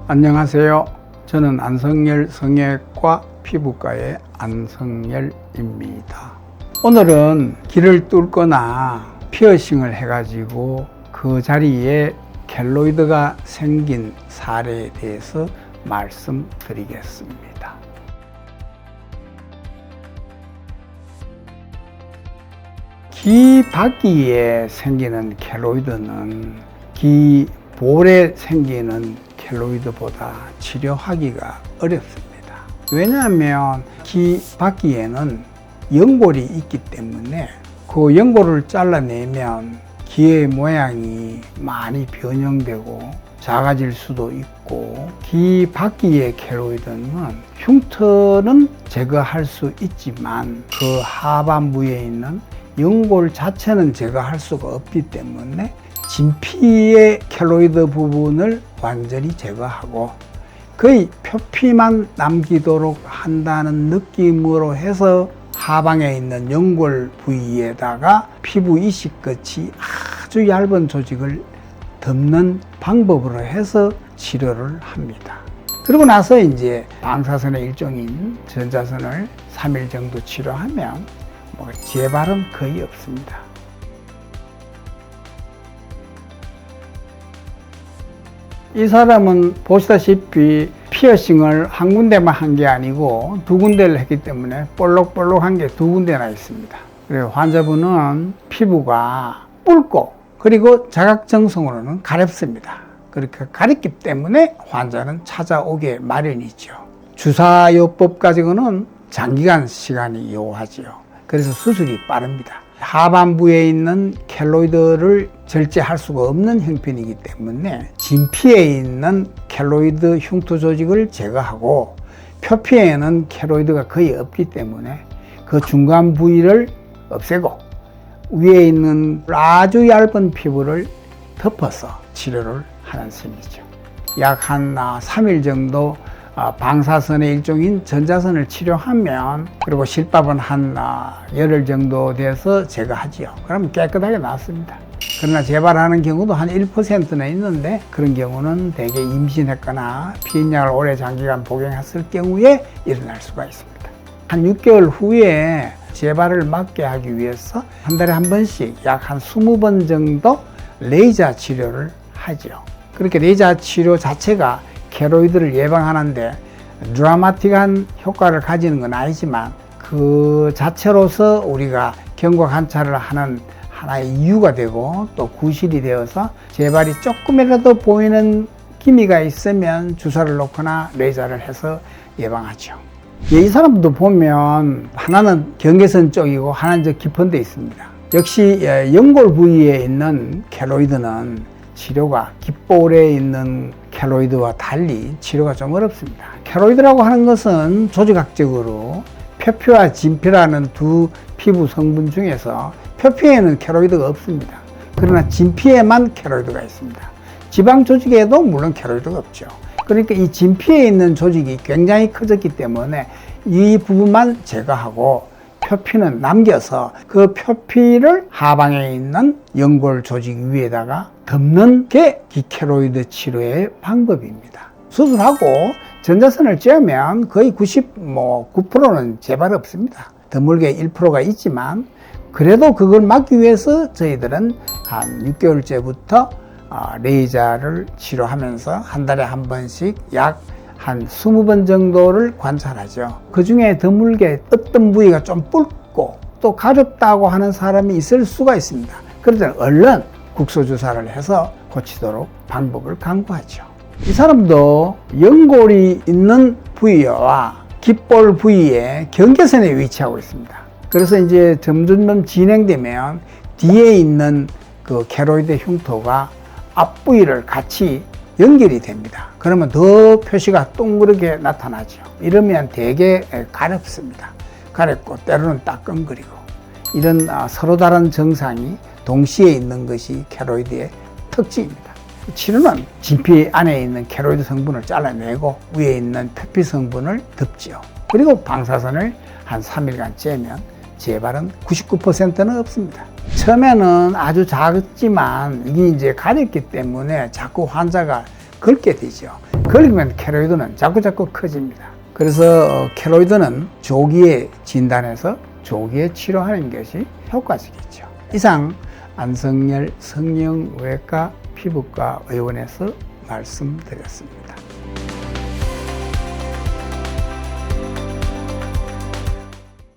안녕하세요. 저는 안성열 성형외과 피부과의 안성열입니다. 오늘은 길을 뚫거나 피어싱을 해가지고 그 자리에 켈로이드가 생긴 사례에 대해서 말씀드리겠습니다. 귀 바퀴에 생기는 켈로이드는 귀 볼에 생기는 켈로이드보다 치료하기가 어렵습니다. 왜냐하면 귀 바퀴에는 연골이 있기 때문에 그 연골을 잘라내면 귀의 모양이 많이 변형되고 작아질 수도 있고, 귀 바퀴의 켈로이드는 흉터는 제거할 수 있지만 그 하반부에 있는 연골 자체는 제거할 수가 없기 때문에 진피의 켈로이드 부분을 완전히 제거하고 거의 표피만 남기도록 한다는 느낌으로 해서 하방에 있는 연골 부위에다가 피부 이식같이 아주 얇은 조직을 덮는 방법으로 해서 치료를 합니다. 그러고 나서 이제 방사선의 일종인 전자선을 3일 정도 치료하면 재발은 거의 없습니다. 이 사람은 보시다시피 피어싱을 한 군데만 한 게 아니고 두 군데를 했기 때문에 볼록볼록한 게 두 군데나 있습니다. 그리고 환자분은 피부가 붉고 그리고 자각정성으로는 가렵습니다. 그렇게 가렵기 때문에 환자는 찾아오게 마련이죠. 주사요법 가지고는 장기간 시간이 요하지요. 그래서 수술이 빠릅니다. 하반부에 있는 켈로이드를 절제할 수가 없는 형편이기 때문에 진피에 있는 켈로이드 흉터 조직을 제거하고 표피에는 켈로이드가 거의 없기 때문에 그 중간 부위를 없애고 위에 있는 아주 얇은 피부를 덮어서 치료를 하는 셈이죠. 약 한 3일 정도 방사선의 일종인 전자선을 치료하면, 그리고 실밥은 한 열흘 정도 돼서 제거하지요. 그러면 깨끗하게 나왔습니다. 그러나 재발하는 경우도 한 1%는 있는데, 그런 경우는 대개 임신했거나 피임약을 오래 장기간 복용했을 경우에 일어날 수가 있습니다. 한 6개월 후에 재발을 막게 하기 위해서 한 달에 한 번씩 약 한 20번 정도 레이저 치료를 하죠. 그렇게 레이저 치료 자체가 켈로이드를 예방하는데 드라마틱한 효과를 가지는 건 아니지만 그 자체로서 우리가 경과 관찰을 하는 하나의 이유가 되고 또 구실이 되어서 재발이 조금이라도 보이는 기미가 있으면 주사를 놓거나 레이저를 해서 예방하죠. 이 사람도 보면 하나는 경계선 쪽이고 하나는 저 깊은 데 있습니다. 역시 연골 부위에 있는 켈로이드는 치료가 귓볼에 있는 켈로이드와 달리 치료가 좀 어렵습니다. 켈로이드라고 하는 것은 조직학적으로 표피와 진피라는 두 피부 성분 중에서 표피에는 켈로이드가 없습니다. 그러나 진피에만 켈로이드가 있습니다. 지방 조직에도 물론 켈로이드가 없죠. 그러니까 이 진피에 있는 조직이 굉장히 커졌기 때문에 이 부분만 제거하고 표피는 남겨서 그 표피를 하방에 있는 연골 조직 위에다가 덮는 게 기켈로이드 치료의 방법입니다. 수술하고 전자선을 쬐면 거의 99%는 재발 없습니다. 드물게 1%가 있지만 그래도 그걸 막기 위해서 저희들은 한 6개월째부터 레이저를 치료하면서 한 달에 한 번씩 약 한 20번 정도를 관찰하죠. 그 중에 드물게 어떤 부위가 좀 붉고 또 가렵다고 하는 사람이 있을 수가 있습니다. 그럴 때는 얼른 국소주사를 해서 고치도록 방법을 강구하죠. 이 사람도 연골이 있는 부위와 귓볼 부위에 경계선에 위치하고 있습니다. 그래서 이제 점점 진행되면 뒤에 있는 그 켈로이드 흉터가 앞부위를 같이 연결이 됩니다. 그러면 더 표시가 동그랗게 나타나죠. 이러면 되게 가렵습니다. 가렵고 때로는 따끔거리고, 이런 서로 다른 증상이 동시에 있는 것이 켈로이드의 특징입니다. 치료는 진피 안에 있는 켈로이드 성분을 잘라내고 위에 있는 표피 성분을 덮지요. 그리고 방사선을 한 3일간 쬐면 재발은 99%는 없습니다. 처음에는 아주 작지만 이게 이제 가렵기 때문에 자꾸 환자가 긁게 되죠. 걸리면 케로이드는 자꾸자꾸 커집니다. 그래서 케로이드는 조기에 진단해서 조기에 치료하는 것이 효과적이죠. 이상 안성열 성형외과 피부과 의원에서 말씀드렸습니다.